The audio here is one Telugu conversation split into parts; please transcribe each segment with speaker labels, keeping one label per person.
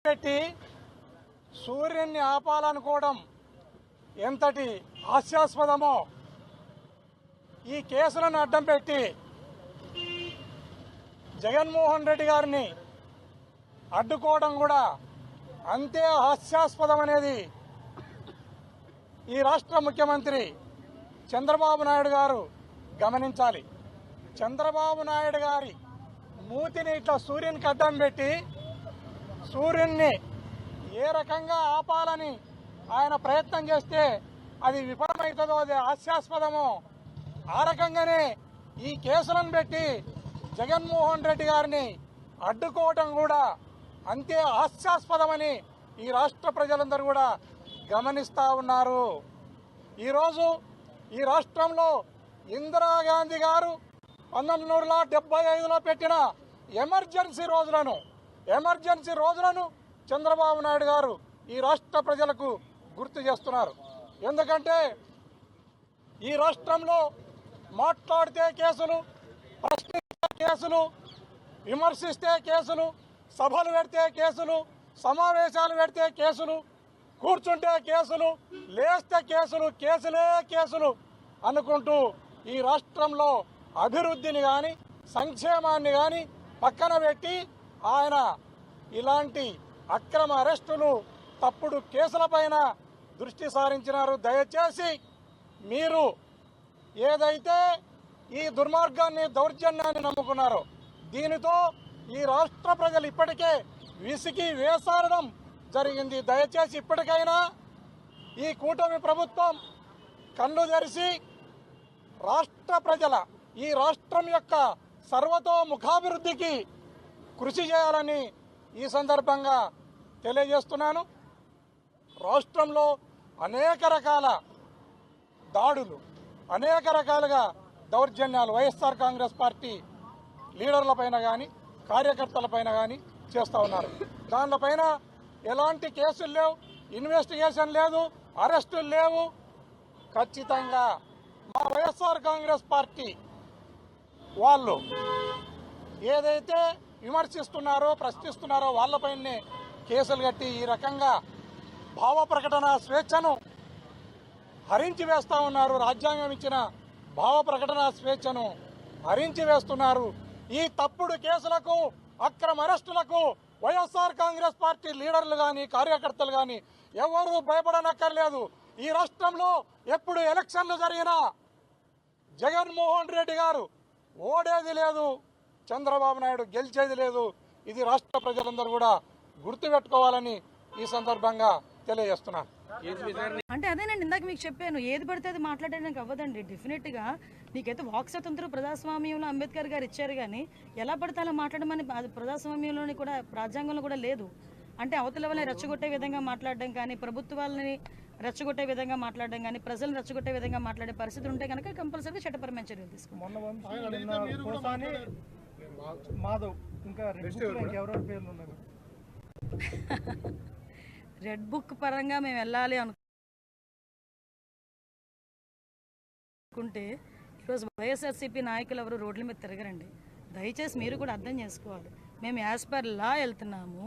Speaker 1: పెట్టి సూర్యున్ని ఆపాలనుకోవడం ఎంతటి హాస్యాస్పదమో, ఈ కేసులను అడ్డం పెట్టి జగన్మోహన్ రెడ్డి గారిని అడ్డుకోవడం కూడా అంతే హాస్యాస్పదం అనేది ఈ రాష్ట్ర ముఖ్యమంత్రి చంద్రబాబు నాయుడు గారు గమనించాలి. చంద్రబాబు నాయుడు గారి మూతిని ఇట్లా సూర్యునికి అడ్డం పెట్టి సూర్యున్ని ఏ రకంగా ఆపాలని ఆయన ప్రయత్నం చేస్తే అది విఫలమవుతుందో, అది హాస్యాస్పదమో, ఆ రకంగానే ఈ కేసులను పెట్టి జగన్మోహన్ రెడ్డి గారిని అడ్డుకోవటం కూడా అంతే హాస్యాస్పదమని ఈ రాష్ట్ర ప్రజలందరూ కూడా గమనిస్తూ ఉన్నారు. ఈరోజు ఈ రాష్ట్రంలో ఇందిరాగాంధీ గారు 1975లో పెట్టిన ఎమర్జెన్సీ రోజులను చంద్రబాబు నాయుడు గారు ఈ రాష్ట్ర ప్రజలకు గుర్తు చేస్తున్నారు. ఎందుకంటే ఈ రాష్ట్రంలో మాట్లాడితే కేసులు, ప్రశ్నిస్తే కేసులు, విమర్శిస్తే కేసులు, సభలు పెడితే కేసులు, సమావేశాలు పెడితే కేసులు, కూర్చుంటే కేసులు, లేస్తే కేసులు, కేసులే కేసులు అనుకుంటూ ఈ రాష్ట్రంలో అభివృద్ధిని కానీ సంక్షేమాన్ని కానీ పక్కన పెట్టి ఆయన ఇలాంటి అక్రమ అరెస్టులు, తప్పుడు కేసులపైన దృష్టి సారించినారు. దయచేసి మీరు ఏదైతే ఈ దుర్మార్గాన్ని, దౌర్జన్యాన్ని నమ్ముకున్నారో దీనితో ఈ రాష్ట్ర ప్రజలు ఇప్పటికే విసిగి వేసారడం జరిగింది. దయచేసి ఇప్పటికైనా ఈ కూటమి ప్రభుత్వం కళ్ళు తెరిచి రాష్ట్ర ప్రజల, ఈ రాష్ట్రం యొక్క సర్వతోముఖాభివృద్ధికి కృషి చేయాలని ఈ సందర్భంగా తెలియజేస్తున్నాను. రాష్ట్రంలో అనేక రకాల దాడులు, అనేక రకాలుగా దౌర్జన్యాలు వైఎస్ఆర్ కాంగ్రెస్ పార్టీ లీడర్లపైన కానీ కార్యకర్తలపైన కానీ చేస్తూ ఉన్నారు. దానిపైన ఎలాంటి కేసులు లేవు, ఇన్వెస్టిగేషన్ లేదు, అరెస్టులు లేవు. ఖచ్చితంగా మా వైఎస్ఆర్ కాంగ్రెస్ పార్టీ వాళ్ళు ఏదైతే విమర్శిస్తున్నారో, ప్రశ్నిస్తున్నారో వాళ్ళపైనే కేసులు కట్టి ఈ రకంగా భావ ప్రకటన స్వేచ్ఛను హరించి వేస్తూ ఉన్నారు. రాజ్యాంగం ఇచ్చిన భావ ప్రకటన స్వేచ్ఛను హరించి వేస్తున్నారు. ఈ తప్పుడు కేసులకు, అక్రమ అరెస్టులకు వైఎస్ఆర్ కాంగ్రెస్ పార్టీ లీడర్లు కానీ కార్యకర్తలు కానీ ఎవరూ భయపడనక్కర్లేదు. ఈ రాష్ట్రంలో ఎప్పుడు ఎలక్షన్లు జరిగినా జగన్మోహన్ రెడ్డి గారు ఓడేది లేదు, చంద్రబాబు నాయుడు గెలిచేది లేదు. ఇది రాష్ట్ర ప్రజలందరూ కూడా గుర్తుపెట్టుకోవాలని ఈ సందర్భంగా తెలియజేస్తున్నాను.
Speaker 2: అంటే అదేనండి, ఇందాక మీకు చెప్పాను, ఏది పడితే అది మాట్లాడడానికి అవ్వదండి. డెఫినెట్గా నీకైతే వాక్ స్వతంత్రం ప్రజాస్వామ్యంలో అంబేద్కర్ గారు ఇచ్చారు, కానీ ఎలా పడితే అలా మాట్లాడమని అది ప్రజాస్వామ్యంలోని కూడా, రాజ్యాంగంలో కూడా లేదు. అంటే అవతల వాళ్ళని రెచ్చగొట్టే విధంగా మాట్లాడడం కానీ, ప్రభుత్వాలని రెచ్చగొట్టే విధంగా మాట్లాడడం కానీ, ప్రజలను రెచ్చగొట్టే విధంగా మాట్లాడే పరిస్థితులు ఉంటే కనుక కంపల్సరీగా చట్టపరమైన చర్యలు తీసుకుంటాం. రెడ్ బుక్ పరంగా మేము వెళ్ళాలి అనుకుంటే ఈరోజు వైఎస్ఆర్సీపీ నాయకులు ఎవరు రోడ్ల మీద తిరగరండి. దయచేసి మీరు కూడా అర్థం చేసుకోవాలి. మేము యాజ్ పర్ లా వెళ్తున్నాము,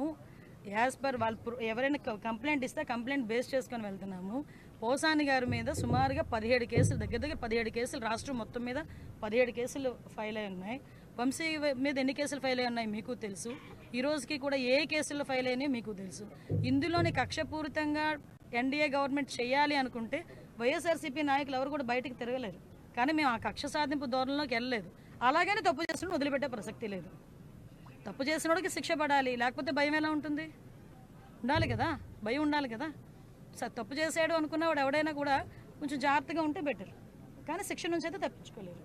Speaker 2: యాజ్ పర్ వాళ్ళు ఎవరైనా కంప్లైంట్ ఇస్తే కంప్లైంట్ బేస్ చేసుకొని వెళ్తున్నాము. పోసాని గారి మీద సుమారుగా 17 కేసులు, దగ్గర 17 కేసులు రాష్ట్రం మొత్తం మీద 17 కేసులు ఫైల్ అయి ఉన్నాయి. వంశీ మీద ఎన్ని కేసులు ఫైల్ అయి ఉన్నాయి మీకు తెలుసు. ఈ రోజుకి కూడా ఏ కేసులు ఫైల్ అయినాయో మీకు తెలుసు. ఇందులోని కక్షపూరితంగా ఎన్డీఏ గవర్నమెంట్ చేయాలి అనుకుంటే వైఎస్ఆర్సీపీ నాయకులు ఎవరు కూడా బయటకు తిరగలేరు. కానీ మేము ఆ కక్ష సాధింపు ధోరణిలోకి వెళ్ళలేదు. అలాగని తప్పు చేసిన వదిలిపెట్టే ప్రసక్తి లేదు. తప్పు చేసినోడికి శిక్ష పడాలి, లేకపోతే భయం ఎలా ఉంటుంది? ఉండాలి కదా, భయం ఉండాలి కదా. తప్పు చేసాడు అనుకున్నవాడు ఎవడైనా కూడా కొంచెం జాగ్రత్తగా ఉంటే బెటర్, కానీ శిక్ష నుంచి అయితే తప్పించుకోలేరు.